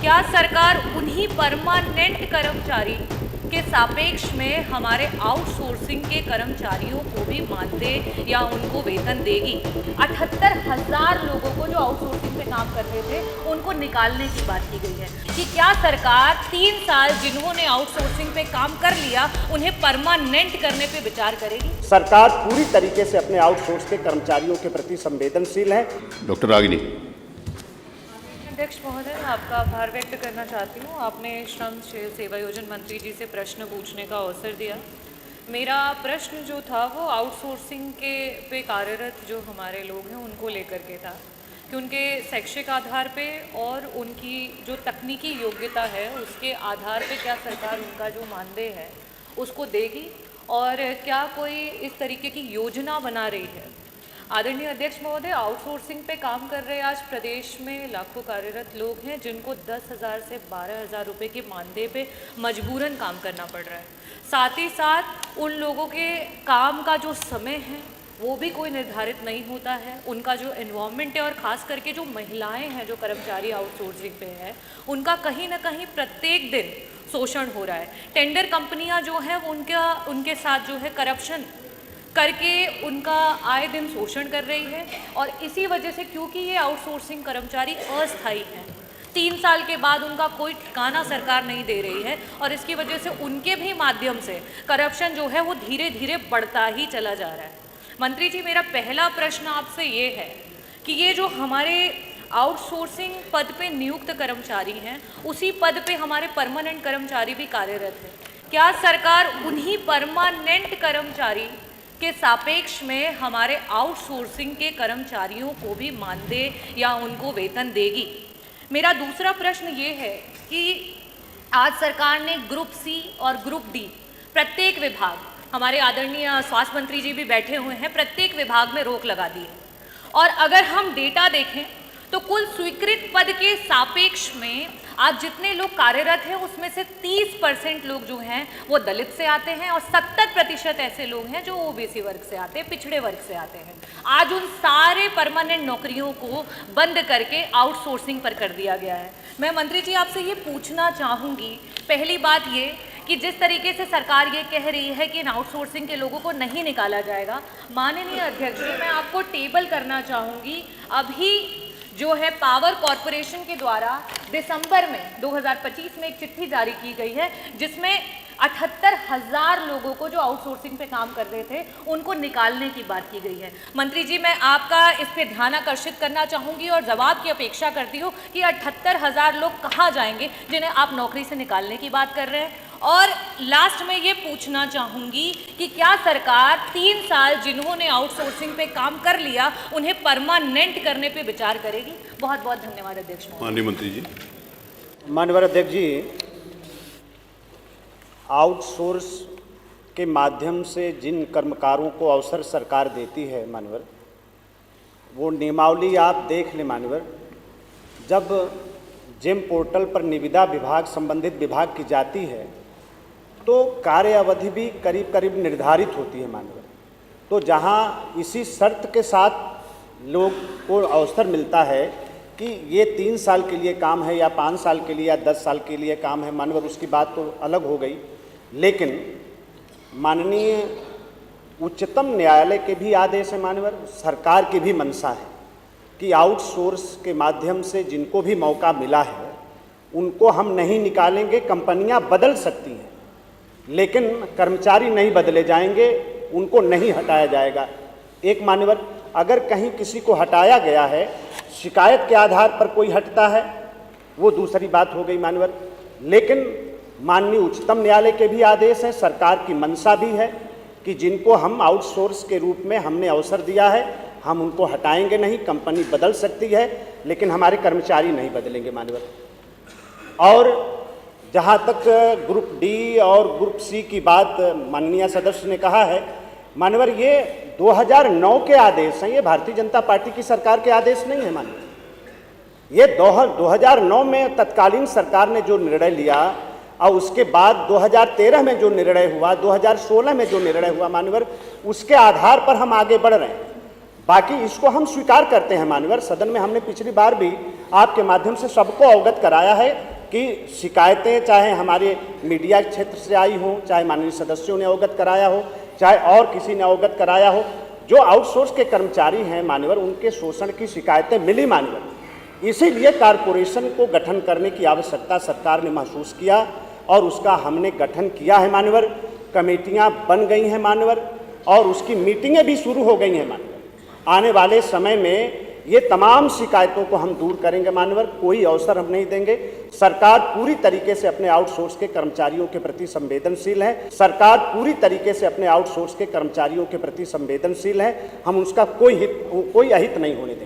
क्या सरकार उन्हीं परमानेंट कर्मचारी के सापेक्ष में हमारे आउटसोर्सिंग के कर्मचारियों को भी मानदेय या उनको वेतन देगी? 78,000 लोगों को जो आउटसोर्सिंग पे काम कर रहे थे उनको निकालने की बात की गई है कि क्या सरकार 3 साल जिन्होंने आउटसोर्सिंग पे काम कर लिया उन्हें परमानेंट करने पे विचार करेगी? सरकार पूरी तरीके से अपने आउटसोर्स के कर्मचारियों के प्रति संवेदनशील है। डॉक्टर रागिनी। अध्यक्ष महोदय, आपका आभार व्यक्त करना चाहती हूँ। आपने श्रम सेवा योजन मंत्री जी से प्रश्न पूछने का अवसर दिया। मेरा प्रश्न जो था वो आउटसोर्सिंग के पे कार्यरत जो हमारे लोग हैं उनको लेकर के था कि उनके शैक्षिक आधार पे और उनकी जो तकनीकी योग्यता है उसके आधार पे क्या सरकार उनका जो मानदेय है उसको देगी और क्या कोई इस तरीके की योजना बना रही है? आदरणीय अध्यक्ष महोदय, आउटसोर्सिंग पे काम कर रहे आज प्रदेश में लाखों कार्यरत लोग हैं जिनको 10,000 से 12,000 रुपये के मानदेय पे मजबूरन काम करना पड़ रहा है। साथ ही साथ उन लोगों के काम का जो समय है वो भी कोई निर्धारित नहीं होता है। उनका जो एनवायरनमेंट है और ख़ास करके जो महिलाएं हैं जो कर्मचारी आउटसोर्सिंग पे है उनका कहीं ना कहीं प्रत्येक दिन शोषण हो रहा है। टेंडर कंपनियां जो हैं उनके साथ जो है करप्शन करके उनका आए दिन शोषण कर रही है और इसी वजह से क्योंकि ये आउटसोर्सिंग कर्मचारी अस्थायी हैं, 3 साल के बाद उनका कोई ठिकाना सरकार नहीं दे रही है और इसकी वजह से उनके भी माध्यम से करप्शन जो है वो धीरे धीरे बढ़ता ही चला जा रहा है। मंत्री जी, मेरा पहला प्रश्न आपसे ये है कि ये जो हमारे आउटसोर्सिंग पद पे नियुक्त कर्मचारी हैं उसी पद पे हमारे परमानेंट कर्मचारी भी कार्यरत हैं। क्या सरकार उन्हीं परमानेंट कर्मचारी के सापेक्ष में हमारे आउटसोर्सिंग के कर्मचारियों को भी मानदेय या उनको वेतन देगी? मेरा दूसरा प्रश्न ये है कि आज सरकार ने ग्रुप सी और ग्रुप डी प्रत्येक विभाग, हमारे आदरणीय स्वास्थ्य मंत्री जी भी बैठे हुए हैं, प्रत्येक विभाग में रोक लगा दी है और अगर हम डेटा देखें तो कुल स्वीकृत पद के सापेक्ष में आज जितने लोग कार्यरत हैं उसमें से 30% लोग जो हैं वो दलित से आते हैं और 70% ऐसे लोग हैं जो ओबीसी वर्ग से आते हैं, पिछड़े वर्ग से आते हैं। आज उन सारे परमानेंट नौकरियों को बंद करके आउटसोर्सिंग पर कर दिया गया है। मैं मंत्री जी आपसे ये पूछना चाहूँगी, पहली बात ये कि जिस तरीके से सरकार ये कह रही है कि इन आउटसोर्सिंग के लोगों को नहीं निकाला जाएगा, माननीय अध्यक्ष जी मैं आपको टेबल करना चाहूँगी। अभी जो है पावर कॉरपोरेशन के द्वारा दिसंबर में 2025 में एक चिट्ठी जारी की गई है जिसमें 78,000 लोगों को जो आउटसोर्सिंग पे काम कर रहे थे उनको निकालने की बात की गई है। मंत्री जी, मैं आपका इस पे ध्यान आकर्षित करना चाहूँगी और जवाब की अपेक्षा करती हूँ कि 78,000 लोग कहाँ जाएंगे जिन्हें आप नौकरी से निकालने की बात कर रहे हैं। और लास्ट में ये पूछना चाहूँगी कि क्या सरकार 3 साल जिन्होंने आउटसोर्सिंग पे काम कर लिया उन्हें परमानेंट करने पे विचार करेगी? बहुत बहुत धन्यवाद अध्यक्ष। माननीय मंत्री जी। माननीय अध्यक्ष जी, आउटसोर्स के माध्यम से जिन कर्मकारों को अवसर सरकार देती है मानवर, वो नियमावली आप देख लें मानवर। जब जेम पोर्टल पर निविदा विभाग संबंधित विभाग की जाती है तो कार्य अवधि भी करीब करीब निर्धारित होती है मानवर। तो जहां इसी शर्त के साथ लोग को अवसर मिलता है कि ये 3 साल के लिए काम है या 5 साल के लिए या 10 साल के लिए काम है मानवर, उसकी बात तो अलग हो गई। लेकिन माननीय उच्चतम न्यायालय के भी आदेश है मानवर, सरकार की भी मंशा है कि आउटसोर्स के माध्यम से जिनको भी मौका मिला है उनको हम नहीं निकालेंगे। कंपनियां बदल सकती हैं लेकिन कर्मचारी नहीं बदले जाएंगे, उनको नहीं हटाया जाएगा। एक मानवर, अगर कहीं किसी को हटाया गया है, शिकायत के आधार पर कोई हटता है, वो दूसरी बात हो गई मानवर। लेकिन माननीय उच्चतम न्यायालय के भी आदेश हैं, सरकार की मंशा भी है कि जिनको हम आउटसोर्स के रूप में हमने अवसर दिया है हम उनको हटाएंगे नहीं। कंपनी बदल सकती है लेकिन हमारे कर्मचारी नहीं बदलेंगे मानवर। और जहाँ तक ग्रुप डी और ग्रुप सी की बात माननीय सदस्य ने कहा है मानवर, ये 2009 के आदेश हैं, ये भारतीय जनता पार्टी की सरकार के आदेश नहीं है मानवर। ये 2009 में तत्कालीन सरकार ने जो निर्णय लिया और उसके बाद 2013 में जो निर्णय हुआ, 2016 में जो निर्णय हुआ मानवर, उसके आधार पर हम आगे बढ़ रहे हैं। बाकी इसको हम स्वीकार करते हैं मानवर। सदन में हमने पिछली बार भी आपके माध्यम से सबको अवगत कराया है कि शिकायतें चाहे हमारे मीडिया क्षेत्र से आई हों, चाहे माननीय सदस्यों ने अवगत कराया हो, चाहे और किसी ने अवगत कराया हो, जो आउटसोर्स के कर्मचारी हैं मान्यवर, उनके शोषण की शिकायतें मिली मान्यवर। इसीलिए कॉरपोरेशन को गठन करने की आवश्यकता सरकार ने महसूस किया और उसका हमने गठन किया है मान्यवर। कमेटियां बन गई हैं मान्यवर और उसकी मीटिंगें भी शुरू हो गई हैं मान्यवर। आने वाले समय में ये तमाम शिकायतों को हम दूर करेंगे मान्यवर, कोई अवसर हम नहीं देंगे। सरकार पूरी तरीके से अपने आउटसोर्स के कर्मचारियों के प्रति संवेदनशील है। सरकार पूरी तरीके से अपने आउटसोर्स के कर्मचारियों के प्रति संवेदनशील है। हम उसका कोई अहित नहीं होने देंगे।